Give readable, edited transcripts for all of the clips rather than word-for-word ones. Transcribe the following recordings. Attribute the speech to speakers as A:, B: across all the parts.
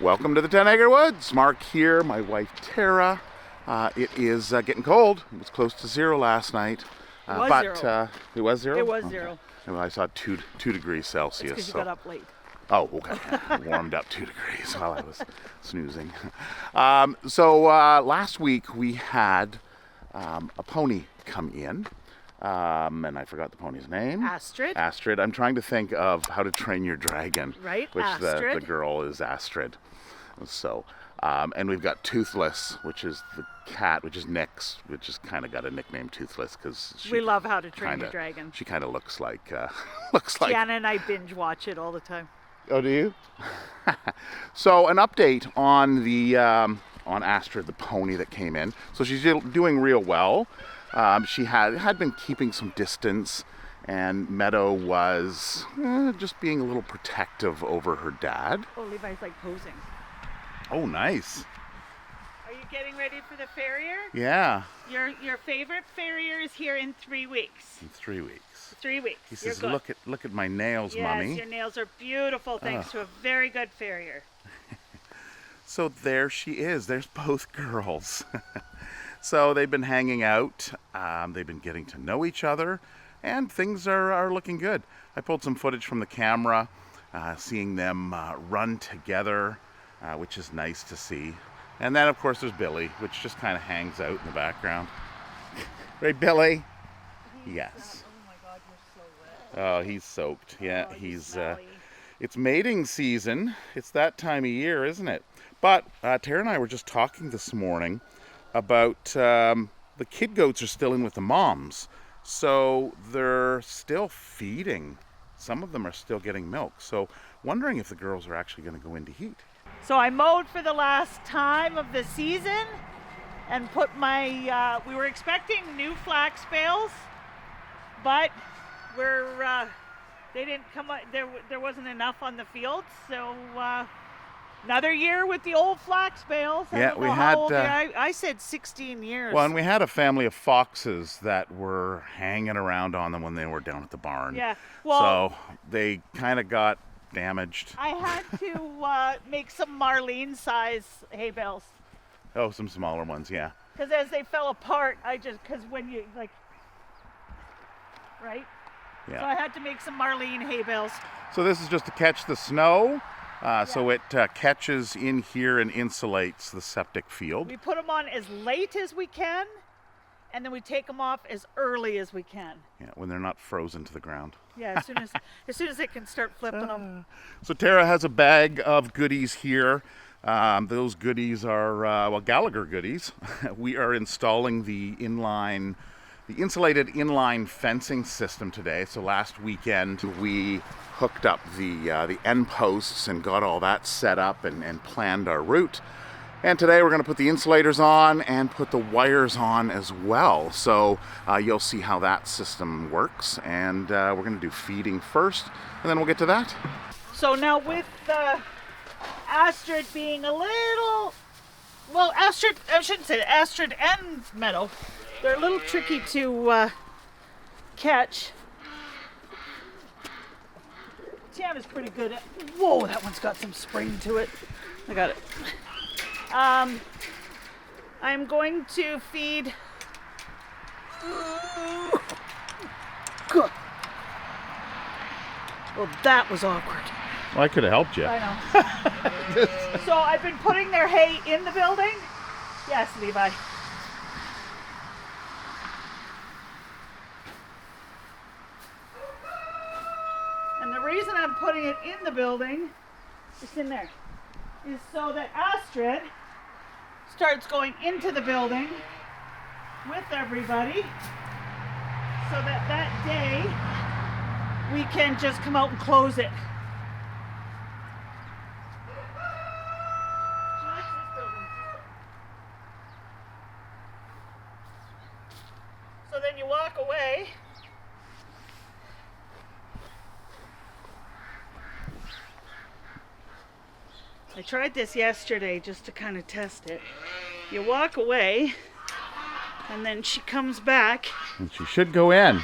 A: Welcome to the 10 Acre Woods. Mark here, my wife Tara. It is getting cold. It was close to zero last night.
B: It was zero.
A: It was zero?
B: It was
A: Okay.
B: zero.
A: Well, I saw 2 degrees Celsius.
B: Because you got up late.
A: Oh, okay. Warmed up 2 degrees while I was snoozing. Last week we had a pony come in. And I forgot the pony's name.
B: Astrid.
A: Astrid. I'm trying to think of How to Train Your Dragon.
B: Right,
A: Which
B: Astrid.
A: the girl is Astrid. So, and we've got Toothless, which is the cat, which is Nyx, which has kind of got a nickname Toothless because
B: We love How to Train Your Dragon.
A: She kind of looks like
B: Gianna and I binge watch it all the time.
A: Oh, do you? So an update on the on Astrid, the pony that came in. So she's doing real well. She had been keeping some distance, and Meadow was just being a little protective over her dad.
B: Oh, Levi's like posing.
A: Oh, nice.
B: Are you getting ready for the farrier?
A: Yeah.
B: Your favorite farrier is here in 3 weeks.
A: In 3 weeks.
B: 3 weeks.
A: He says, "Look at my nails, Mommy."
B: Yes, your nails are beautiful thanks to a very good farrier.
A: So there she is. There's both girls. So they've been hanging out. They've been getting to know each other, and things are looking good. I pulled some footage from the camera, seeing them run together, which is nice to see. And then, of course, there's Billy, which just kind of hangs out in the background. Right, Billy? Yes.
B: Oh my God, you're so wet.
A: Oh, he's soaked. Yeah,
B: Oh,
A: he's.
B: smelly.
A: It's mating season. It's that time of year, isn't it? But Tara and I were just talking this morning about the kid goats are still in with the moms, so they're still feeding. Some of them are still getting milk. So wondering if the girls are actually going to go into heat.
B: So I mowed for the last time of the season and put my, we were expecting new flax bales, but they didn't come up, there wasn't enough on the field, so another year with the old flax bales.
A: Yeah, we had.
B: I said 16 years.
A: Well, and we had a family of foxes that were hanging around on them when they were down at the barn.
B: Yeah, well.
A: So they kind of got damaged.
B: I had to make some Marlene size hay bales.
A: Oh, some smaller ones, yeah.
B: Because as they fell apart, because when you, like, right?
A: Yeah.
B: So I had to make some Marlene hay bales.
A: So this is just to catch the snow. So it catches in here and insulates the septic field.
B: We put them on as late as we can, and then we take them off as early as we can.
A: Yeah, when they're not frozen to the ground.
B: Yeah, as soon as they can start flipping them.
A: So Tara has a bag of goodies here. Those goodies are Gallagher goodies. We are installing the insulated inline fencing system today. So last weekend we hooked up the end posts and got all that set up and planned our route. And today we're going to put the insulators on and put the wires on as well. So you'll see how that system works. And we're going to do feeding first, and then we'll get to that.
B: So now with Astrid being a little, well, Astrid, I shouldn't say that, Astrid and Meadow, they're a little tricky to catch. Tiana's pretty good at, whoa, that one's got some spring to it. I got it. I'm going to feed. Good. Well, that was awkward.
A: Well, I could have helped you.
B: I know. So I've been putting their hay in the building. Yes, Levi. And the reason I'm putting it in the building, it's in there, is so that Astrid starts going into the building with everybody, so that day we can just come out and close it. She likes this building. So then you walk away. I tried this yesterday just to kind of test it. You walk away, and then she comes back.
A: And she should go in.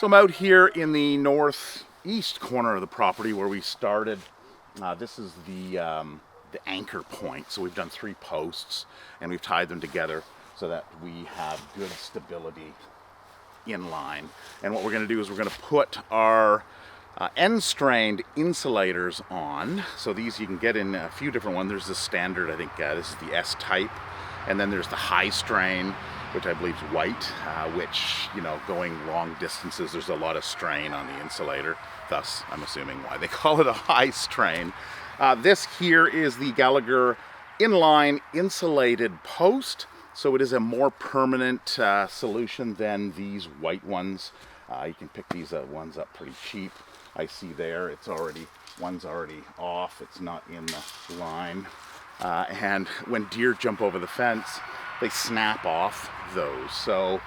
A: So I'm out here in the northeast corner of the property where we started. This is the anchor point. So we've done 3 posts and we've tied them together so that we have good stability in line. And what we're going to do is we're going to put our end-strained insulators on. So these you can get in a few different ones. There's the standard, I think this is the S type, and then there's the high strain, which I believe is white, which, you know, going long distances, there's a lot of strain on the insulator. Thus, I'm assuming why they call it a high strain. This here is the Gallagher inline insulated post. So it is a more permanent solution than these white ones. You can pick these ones up pretty cheap. I see there, it's already, one's already off. It's not in the line. And when deer jump over the fence, they snap off those. So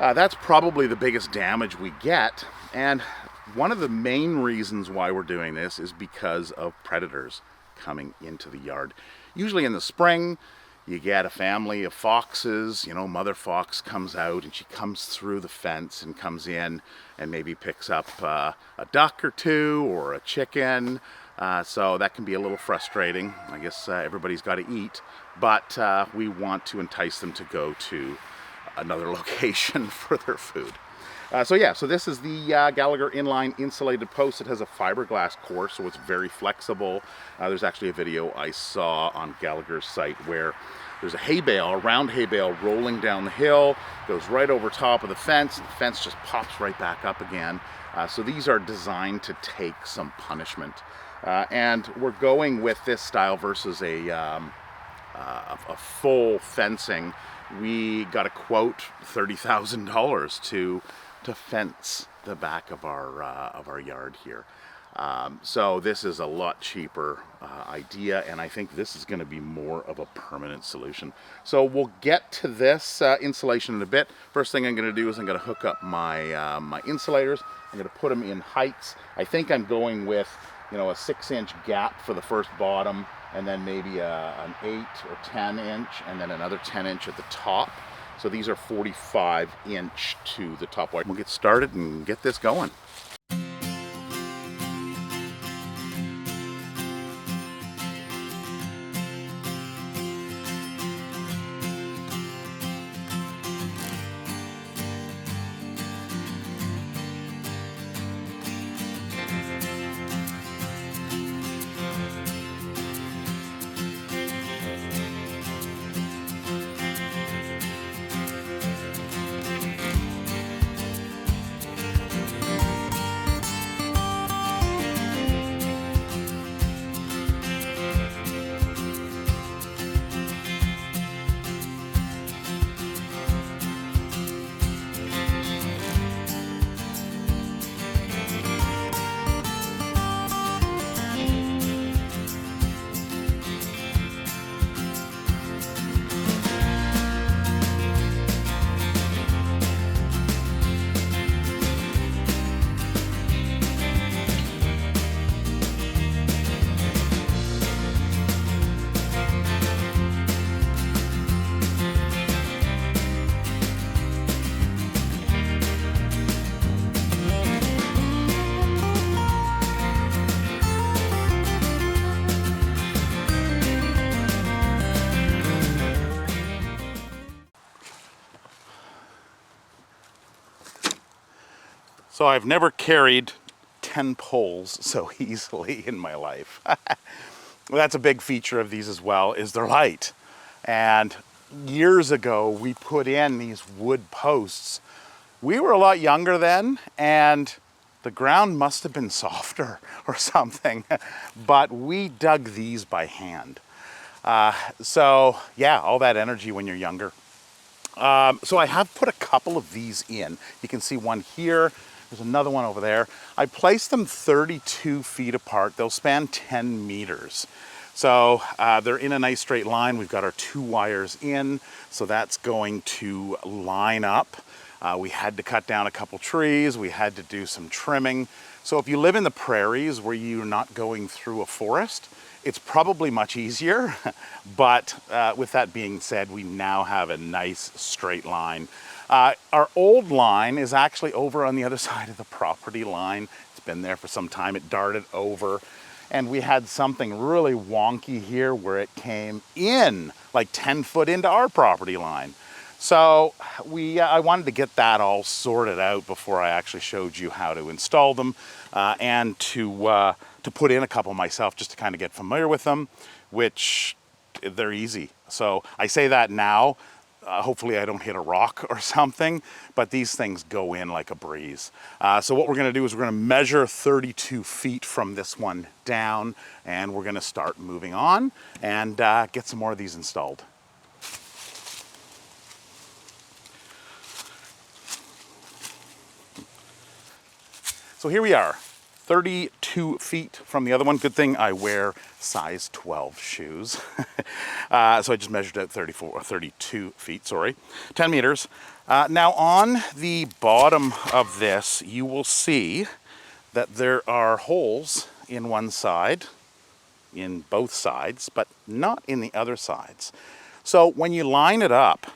A: that's probably the biggest damage we get. And one of the main reasons why we're doing this is because of predators coming into the yard. Usually in the spring, you get a family of foxes, you know, mother fox comes out and she comes through the fence and comes in and maybe picks up a duck or 2 or a chicken. So that can be a little frustrating. I guess everybody's got to eat, but we want to entice them to go to another location for their food. So this is the Gallagher inline insulated post. It has a fiberglass core, so it's very flexible. There's actually a video I saw on Gallagher's site where there's a hay bale, a round hay bale rolling down the hill, goes right over top of the fence just pops right back up again. So these are designed to take some punishment. And we're going with this style versus a full fencing. We got a quote, $30,000 to fence the back of our yard here. So this is a lot cheaper idea, and I think this is going to be more of a permanent solution. So we'll get to this insulation in a bit. First thing I'm going to do is I'm going to hook up my my insulators. I'm going to put them in heights. I think I'm going with, you know, a 6-inch gap for the first bottom, and then maybe an 8 or 10 inch, and then another 10 inch at the top. So these are 45 inch to the top wire. We'll get started and get this going. So I've never carried 10 poles so easily in my life. Well, that's a big feature of these as well, is they're light. And years ago, we put in these wood posts. We were a lot younger then, and the ground must have been softer or something, but we dug these by hand. So yeah, all that energy when you're younger. So I have put a couple of these in. You can see one here. There's another one over there. I placed them 32 feet apart. They'll span 10 meters. So they're in a nice straight line. We've got our 2 wires in, so that's going to line up. We had to cut down a couple trees. We had to do some trimming. So if you live in the prairies where you're not going through a forest, it's probably much easier. But with that being said, we now have a nice straight line. Our old line is actually over on the other side of the property line. It's been there for some time. It darted over. And we had something really wonky here where it came in like 10 foot into our property line. So I wanted to get that all sorted out before I actually showed you how to install them and to put in a couple myself just to kind of get familiar with them, which they're easy. So I say that now. Hopefully I don't hit a rock or something, but these things go in like a breeze. So what we're gonna do is we're gonna measure 32 feet from this one down, and we're gonna start moving on and get some more of these installed. So here we are, 32 feet from the other one. Good thing I wear size 12 shoes. So I just measured out 32 feet, 10 meters. Now on the bottom of this, you will see that there are holes in one side, in both sides, but not in the other sides. So when you line it up,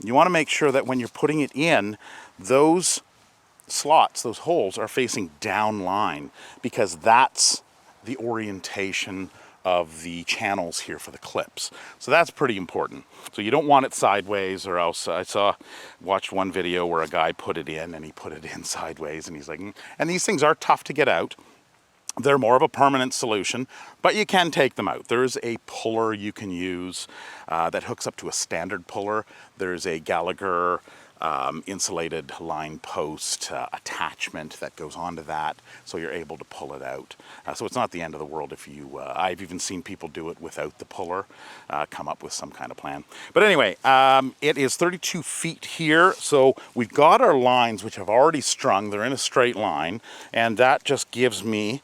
A: you want to make sure that when you're putting it in, those slots, those holes, are facing down line, because that's the orientation of the channels here for the clips. So that's pretty important. So you don't want it sideways, or else watched one video where a guy put it in and he put it in sideways, and he's like, and these things are tough to get out. They're more of a permanent solution, but you can take them out. There's a puller you can use that hooks up to a standard puller. There's a Gallagher insulated line post attachment that goes onto that, so you're able to pull it out. So it's not the end of the world if you, I've even seen people do it without the puller, come up with some kind of plan. But anyway, it is 32 feet here, so we've got our lines which have already strung. They're in a straight line, and that just gives me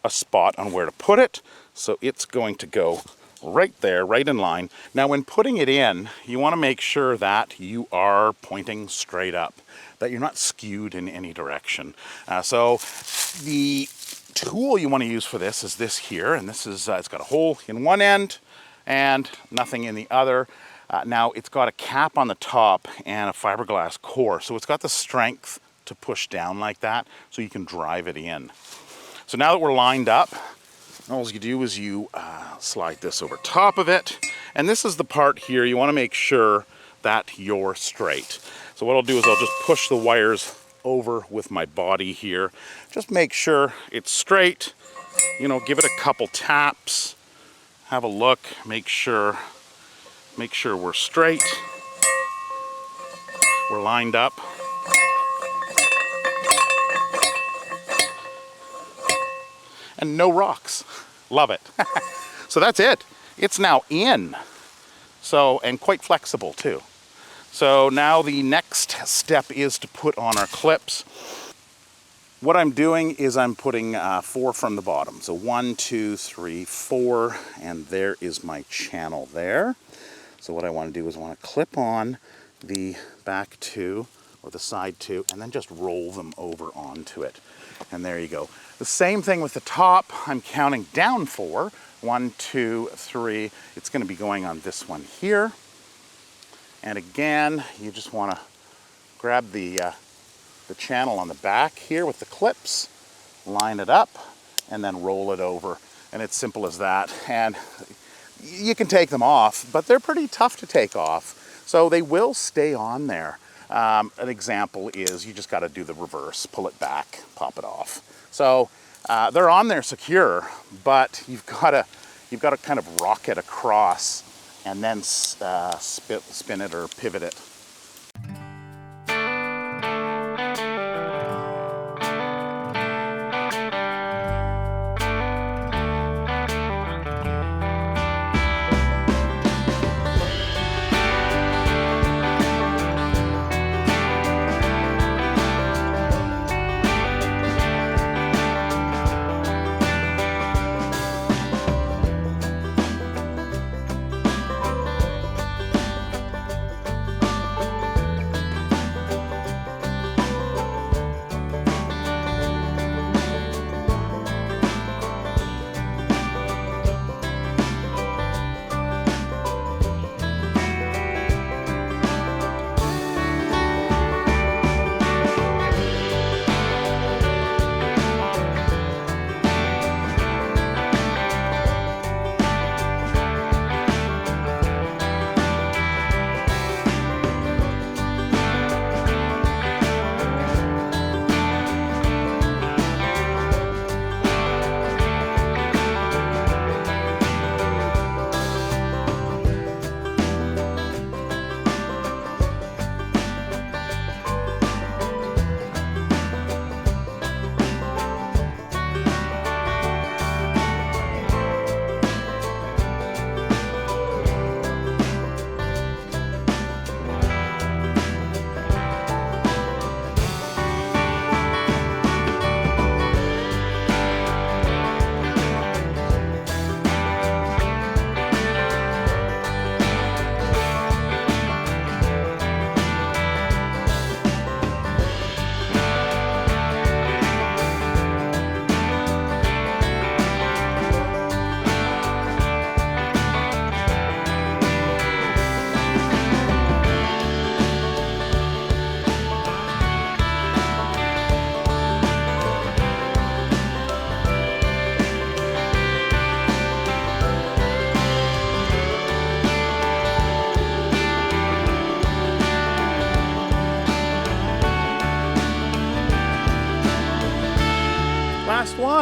A: a spot on where to put it. So it's going to go right there, right in line. Now when putting it in, you want to make sure that you are pointing straight up, that you're not skewed in any direction. So the tool you want to use for this is this here, and this is, it's got a hole in one end and nothing in the other. Now it's got a cap on the top and a fiberglass core, so it's got the strength to push down like that, so you can drive it in. So now that we're lined up, all you do is you slide this over top of it, and this is the part here you want to make sure that you're straight. So what I'll do is I'll just push the wires over with my body here. Just make sure it's straight, you know, give it a couple taps, have a look, make sure we're straight, we're lined up. And no rocks. Love it. So that's it. It's now in. So, and quite flexible too. So now the next step is to put on our clips. What I'm doing is I'm putting 4 from the bottom. So 1, 2, 3, 4, and there is my channel there. So what I want to do is I want to clip on the back 2 or the side 2, and then just roll them over onto it. And there you go. The same thing with the top. I'm counting down 4. 1, 2, 3. It's going to be going on this one here. And again, you just want to grab the channel on the back here with the clips, line it up, and then roll it over. And it's simple as that. And you can take them off, but they're pretty tough to take off. So they will stay on there. An example is you just got to do the reverse, pull it back, pop it off. So they're on there secure, but you've got to kind of rock it across and then spin it or pivot it.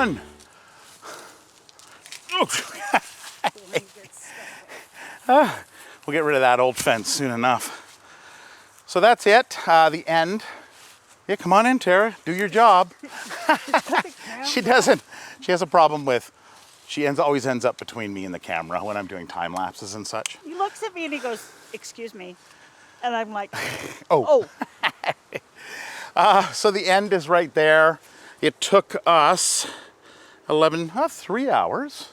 A: on. We'll get rid of that old fence soon enough. So that's it, the end. Yeah, come on in, Tara, do your job. She doesn't, she has a problem with, always ends up between me and the camera when I'm doing time lapses and such.
B: He looks at me and he goes, excuse me. And I'm like,
A: Oh.
B: oh.
A: So the end is right there. It took us 3 hours,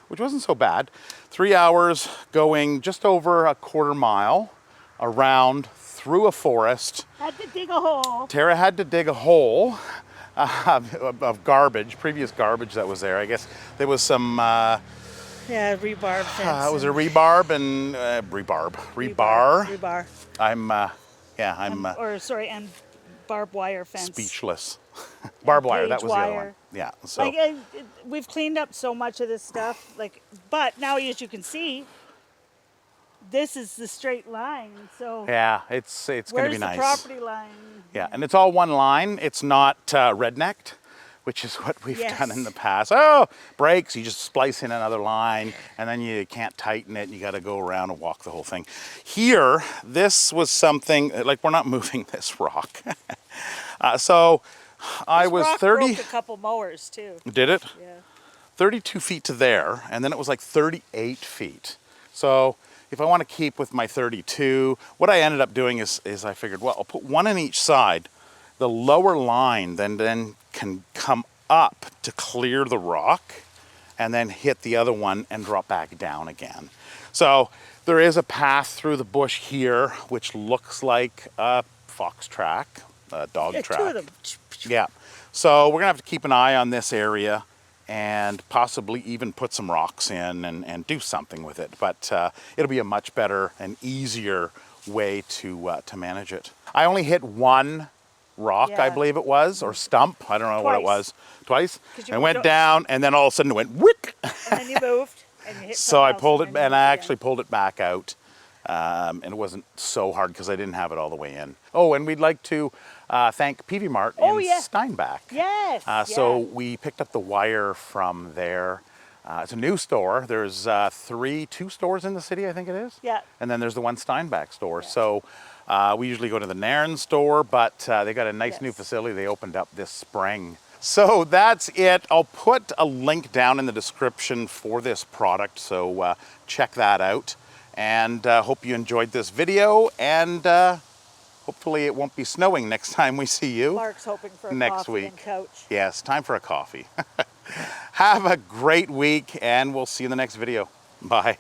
A: which wasn't so bad. 3 hours going just over a quarter mile around through a forest.
B: Had to dig a hole.
A: Tara had to dig a hole of garbage, previous garbage that was there. I guess there was some,
B: Yeah, rebar fence.
A: it was a rebarb and rebar.
B: Rebar.
A: I'm
B: And barbed wire fence.
A: speechless. Barbed wire, that
B: Cage
A: was the other one.
B: wire.
A: Yeah, so.
B: Like, we've cleaned up so much of this stuff. Like, but now, as you can see, this is the straight line. So
A: Yeah, it's going to be
B: where's
A: nice.
B: the property line?
A: Yeah, and it's all one line. It's not rednecked, which is what we've done in the past. Oh, brakes, you just splice in another line, and then you can't tighten it, and you got to go around and walk the whole thing. Here, this was something, like, we're not moving this rock. So I was
B: rock
A: 30.
B: broke a couple mowers too.
A: Did it?
B: Yeah.
A: 32 feet to there, and then it was like 38 feet. So if I want to keep with my 32, what I ended up doing is I figured, well, I'll put one on each side. The lower line then can come up to clear the rock and then hit the other one and drop back down again. So there is a path through the bush here, which looks like a fox track, a dog track.
B: 2 of them.
A: Yeah. So we're going to have to keep an eye on this area and possibly even put some rocks in and do something with it. But it'll be a much better and easier way to manage it. I only hit one rock, I
B: Yeah.
A: believe it was, or stump. I don't know what it was. Twice.
B: 'Cause you
A: I
B: went
A: went down, and then all of a sudden it went whick.
B: And then you moved. And you hit
A: So I
B: something else,
A: pulled it,
B: then you
A: and I
B: moved
A: actually
B: again.
A: pulled it back out. And it wasn't so hard because I didn't have it all the way in. Oh, and we'd like to thank PV Mart in
B: yeah.
A: Steinbach.
B: Yes.
A: So we picked up the wire from there. It's a new store. There's 2 stores in the city, I think it is.
B: Yeah.
A: And then there's the one Steinbach store. So we usually go to the Nairn store, but they got a nice new facility they opened up this spring. So that's it. I'll put a link down in the description for this product, so check that out. And hope you enjoyed this video, and hopefully it won't be snowing next time we see you.
B: Mark's hoping for a
A: next
B: coffee
A: week.
B: and couch.
A: Yes, time for a coffee. Have a great week, and we'll see you in the next video. Bye.